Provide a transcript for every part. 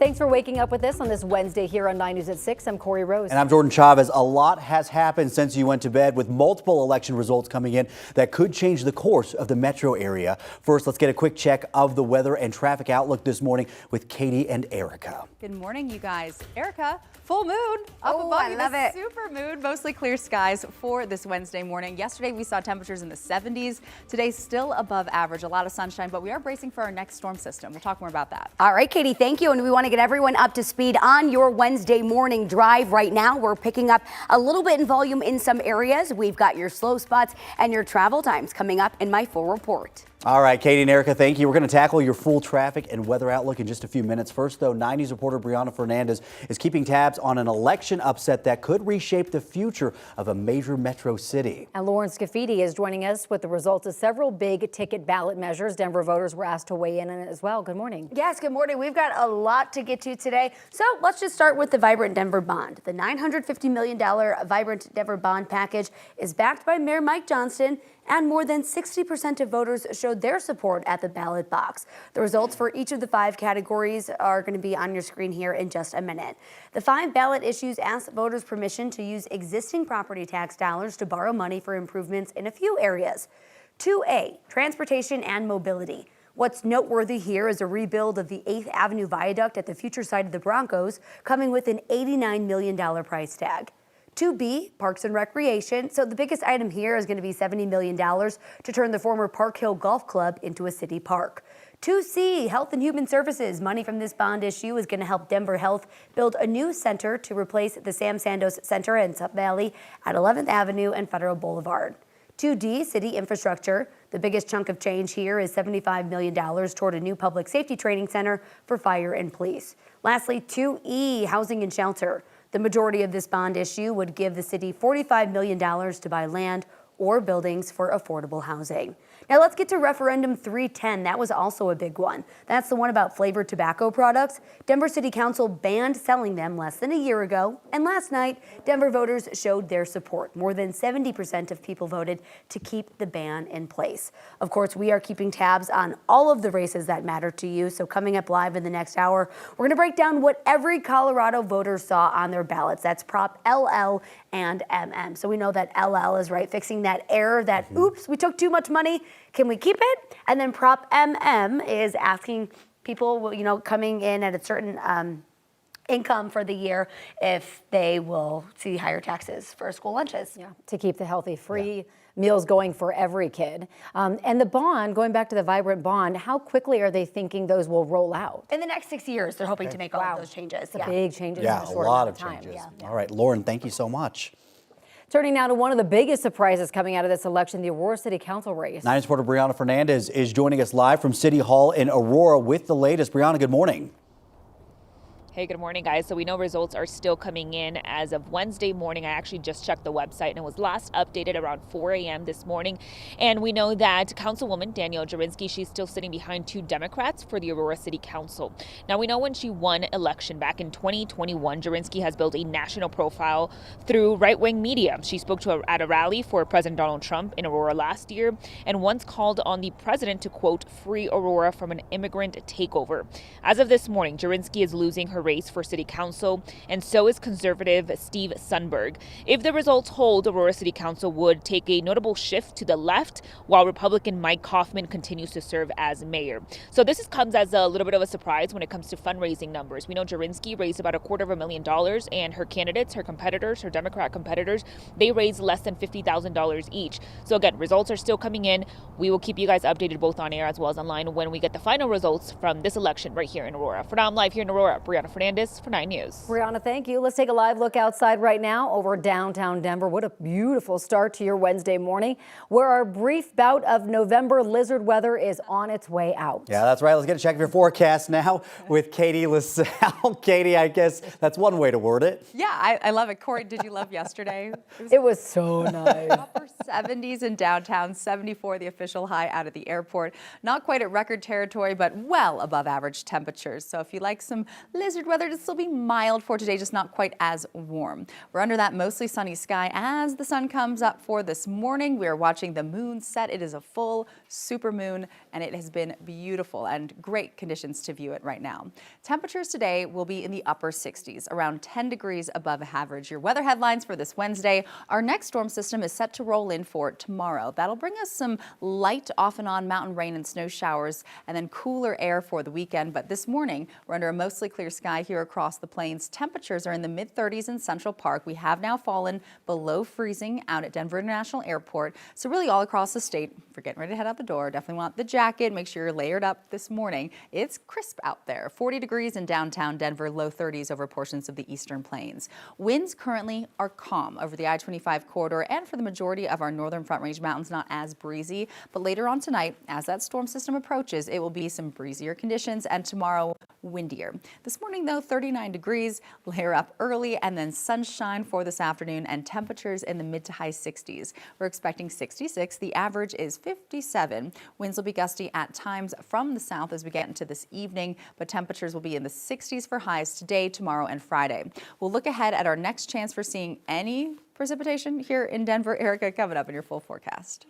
Thanks for waking up with us on this Wednesday here on 9 News at 6. I'm Corey Rose. And I'm Jordan Chavez. A lot has happened since you went to bed, with multiple election results coming in that could change the course of the metro area. First, let's get a quick check of the weather and traffic outlook this morning with Katie and Erica. Good morning, you guys. Erica, full moon up above you. Love it. Super moon, mostly clear skies for this Wednesday morning. Yesterday we saw temperatures in the 70s. Today still above average. A lot of sunshine, but we are bracing for our next storm system. We'll talk more about that. All right, Katie, thank you. And we want to get everyone up to speed on your Wednesday morning drive right now. We're picking up a little bit in volume in some areas. We've got your slow spots and your travel times coming up in my full report. All right, Katie and Erica, thank you. We're going to tackle your full traffic and weather outlook in just a few minutes. First, though, 9 News reporter Brianna Fernandez is keeping tabs on an election upset that could reshape the future of a major metro city. And Lauren Scafidi is joining us with the results of several big ticket ballot measures. Denver voters were asked to weigh in on it as well. Good morning. Yes, good morning. We've got a lot to get to today. So let's just start with the Vibrant Denver Bond. The $950 million Vibrant Denver Bond package is backed by Mayor Mike Johnston, and more than 60% of voters showed their support at the ballot box. The results for each of the 5 categories are going to be on your screen here in just a minute. The 5 ballot issues ask voters permission to use existing property tax dollars to borrow money for improvements in a few areas. 2A, transportation and mobility. What's noteworthy here is a rebuild of the 8th Avenue Viaduct at the future site of the Broncos, coming with an $89 million price tag. 2B, Parks and Recreation. So the biggest item here is going to be $70 million to turn the former Park Hill Golf Club into a city park. 2C, Health and Human Services. Money from this bond issue is going to help Denver Health build a new center to replace the Sam Sandos Center in Sup Valley at 11th Avenue and Federal Boulevard. 2D, City Infrastructure. The biggest chunk of change here is $75 million toward a new public safety training center for fire and police. Lastly, 2E, Housing and Shelter. The majority of this bond issue would give the city $45 million to buy land or buildings for affordable housing. Now let's get to referendum 310. That was also a big one. That's the one about flavored tobacco products. Denver City Council banned selling them less than a year ago. And last night, Denver voters showed their support. More than 70% of people voted to keep the ban in place. Of course, we are keeping tabs on all of the races that matter to you. So coming up live in the next hour, we're going to break down what every Colorado voter saw on their ballots. That's Prop LL and MM. So we know that LL is right, fixing that error that, oops, we took too much money. Can we keep it? And then Prop MM is asking people, coming in at a certain income for the year if they will see higher taxes for school lunches. Yeah, to keep the healthy, free meals going for every kid. And the bond, going back to the Vibrant Bond, how quickly are they thinking those will roll out? In the next 6 years, they're hoping to make all of those changes. Big changes. Yeah, in a short lot amount of time. changes. Yeah. All right, Lauren, thank you so much. Turning now to one of the biggest surprises coming out of this election, the Aurora City Council race. 9 News reporter Brianna Fernandez is joining us live from City Hall in Aurora with the latest. Brianna, good morning. Hey, good morning, guys. So we know results are still coming in as of Wednesday morning. I actually just checked the website and it was last updated around 4 a.m. this morning. And we know that Councilwoman Danielle Jurinsky, she's still sitting behind 2 Democrats for the Aurora City Council. Now, we know when she won election back in 2021, Jurinsky has built a national profile through right-wing media. She spoke at a rally for President Donald Trump in Aurora last year and once called on the president to, quote, free Aurora from an immigrant takeover. As of this morning, Jurinsky is losing her race for city council, and so is conservative Steve Sundberg. If the results hold, Aurora City Council would take a notable shift to the left, while Republican Mike Kaufman continues to serve as mayor. So this comes as a little bit of a surprise when it comes to fundraising numbers. We know Jurinsky raised about $250,000, and her candidates, her competitors, her Democrat competitors, they raised less than $50,000 each. So again, results are still coming in. We will keep you guys updated both on air as well as online when we get the final results from this election right here in Aurora. For now, I'm live here in Aurora. Brianna Fernandez for 9 News. Brianna, thank you. Let's take a live look outside right now over downtown Denver. What a beautiful start to your Wednesday morning, where our brief bout of November lizard weather is on its way out. Yeah, that's right. Let's get a check of your forecast now with Katie LaSalle. Katie, I guess that's one way to word it. Yeah, I love it. Corey, did you love yesterday? It was so nice. Upper 70s in downtown, 74 the official high out of the airport. Not quite at record territory, but well above average temperatures. So if you like some lizard blizzard weather to still be mild for today, just not quite as warm. We're under that mostly sunny sky as the sun comes up for this morning. We are watching the moon set. It is a full super moon, and it has been beautiful and great conditions to view it right now. Temperatures today will be in the upper 60s, around 10 degrees above average. Your weather headlines for this Wednesday. Our next storm system is set to roll in for tomorrow. That'll bring us some light off and on mountain rain and snow showers, and then cooler air for the weekend. But this morning, we're under a mostly clear sky here across the plains. Temperatures are in the mid-30s in Central Park. We have now fallen below freezing out at Denver International Airport. So really all across the state, if you're getting ready to head out the door, definitely want the jacket. Make sure you're layered up this morning. It's crisp out there. 40 degrees in downtown Denver, low 30s over portions of the eastern plains. Winds currently are calm over the I-25 corridor, and for the majority of our northern Front Range mountains, not as breezy. But later on tonight, as that storm system approaches, it will be some breezier conditions, and tomorrow windier. This morning, though, 39 degrees, layer up early, and then sunshine for this afternoon, and temperatures in the mid to high 60s. We're expecting 66. The average is 57. Winds will be gusty at times from the south as we get into this evening, but temperatures will be in the 60s for highs today, tomorrow, and Friday. We'll look ahead at our next chance for seeing any precipitation here in Denver. Erica, coming up in your full forecast.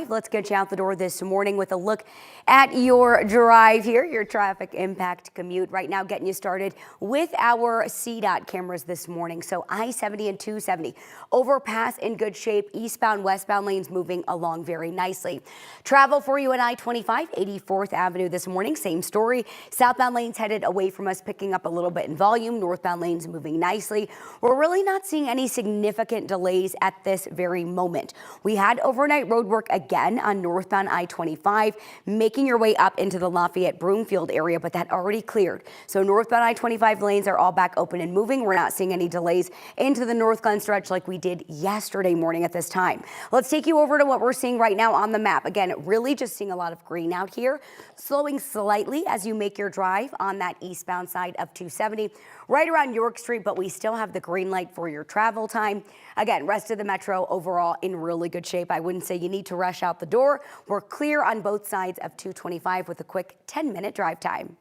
Let's get you out the door this morning with a look at your drive here, your traffic impact commute. Right now, getting you started with our CDOT cameras this morning. So I-70 and 270 overpass in good shape. Eastbound, westbound lanes moving along very nicely. Travel for you at I-25, 84th Avenue this morning. Same story. Southbound lanes headed away from us, picking up a little bit in volume. Northbound lanes moving nicely. We're really not seeing any significant delays at this very moment. We had overnight road work again on northbound I-25, making your way up into the Lafayette Broomfield area, but that already cleared. So northbound I-25 lanes are all back open and moving. We're not seeing any delays into the North Glen stretch like we did yesterday morning at this time. Let's take you over to what we're seeing right now on the map. Again, really just seeing a lot of green out here, slowing slightly as you make your drive on that eastbound side of 270, right around York Street, but we still have the green light for your travel time. Again, rest of the metro overall in really good shape. I wouldn't say you need to rush out the door. We're clear on both sides of 225 with a quick 10-minute drive time.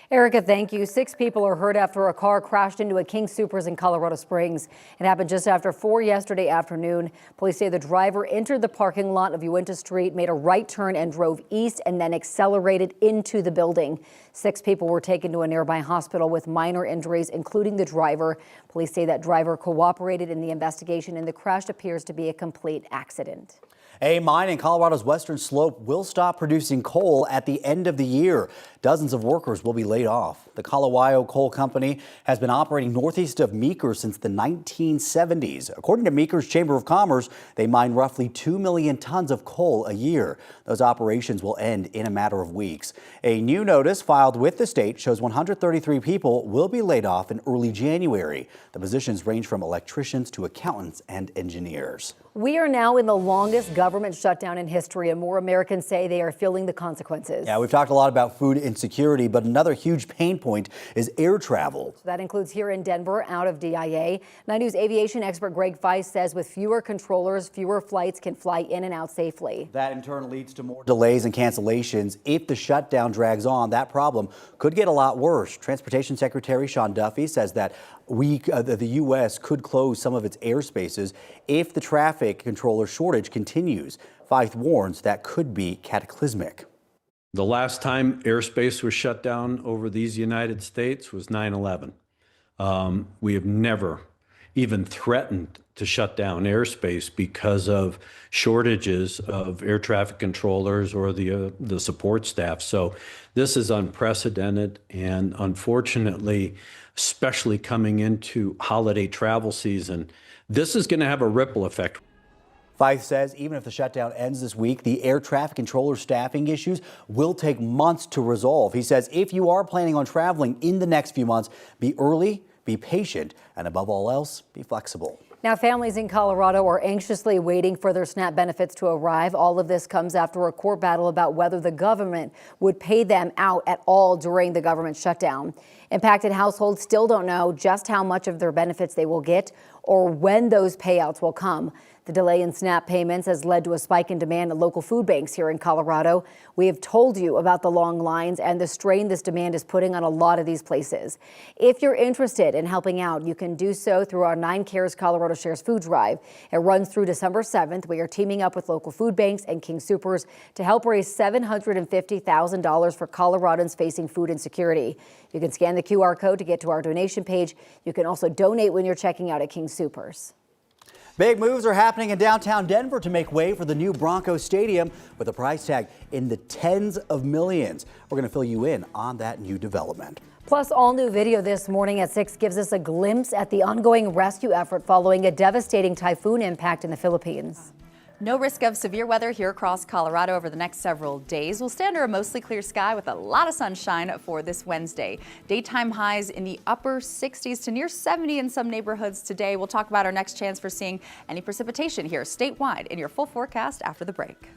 Erica, thank you. 6 people are hurt after a car crashed into a King Soopers in Colorado Springs. It happened just after 4 yesterday afternoon. Police say the driver entered the parking lot of Uinta Street, made a right turn and drove east and then accelerated into the building. 6 people were taken to a nearby hospital with minor injuries, including the driver. Police say that driver cooperated in the investigation and the crash appears to be a complete accident. A mine in Colorado's western slope will stop producing coal at the end of the year. Dozens of workers will be laid off. The Colawyo Coal Company has been operating northeast of Meeker since the 1970s. According to Meeker's Chamber of Commerce, they mine roughly 2 million tons of coal a year. Those operations will end in a matter of weeks. A new notice filed with the state shows 133 people will be laid off in early January. The positions range from electricians to accountants and engineers. We are now in the longest government shutdown in history, and more Americans say they are feeling the consequences. Yeah, we've talked a lot about food insecurity, but another huge pain point is air travel. So that includes here in Denver, out of DIA. 9 News aviation expert Greg Feist says with fewer controllers, fewer flights can fly in and out safely. That in turn leads to more delays and cancellations. If the shutdown drags on, that problem could get a lot worse. Transportation Secretary Sean Duffy says that the U.S. could close some of its airspaces if the traffic controller shortage continues. Feist warns that could be cataclysmic. The last time airspace was shut down over these United States was 9/11. We have never even threatened to shut down airspace because of shortages of air traffic controllers or the support staff. So this is unprecedented, and unfortunately, especially coming into holiday travel season, this is going to have a ripple effect. Feist says even if the shutdown ends this week, the air traffic controller staffing issues will take months to resolve. He says if you are planning on traveling in the next few months, be early, be patient, and above all else, be flexible. Now, families in Colorado are anxiously waiting for their SNAP benefits to arrive. All of this comes after a court battle about whether the government would pay them out at all during the government shutdown. Impacted households still don't know just how much of their benefits they will get or when those payouts will come. The delay in SNAP payments has led to a spike in demand at local food banks here in Colorado. We have told you about the long lines and the strain this demand is putting on a lot of these places. If you're interested in helping out, you can do so through our 9 Cares Colorado Shares food drive. It runs through December 7th. We are teaming up with local food banks and King Soopers to help raise $750,000 for Coloradans facing food insecurity. You can scan the QR code to get to our donation page. You can also donate when you're checking out at King Soopers. Big moves are happening in downtown Denver to make way for the new Broncos Stadium with a price tag in the tens of millions. We're going to fill you in on that new development. Plus, all new video this morning at 6 gives us a glimpse at the ongoing rescue effort following a devastating typhoon impact in the Philippines. No risk of severe weather here across Colorado over the next several days. We'll stay under a mostly clear sky with a lot of sunshine for this Wednesday. Daytime highs in the upper 60s to near 70 in some neighborhoods today. We'll talk about our next chance for seeing any precipitation here statewide in your full forecast after the break.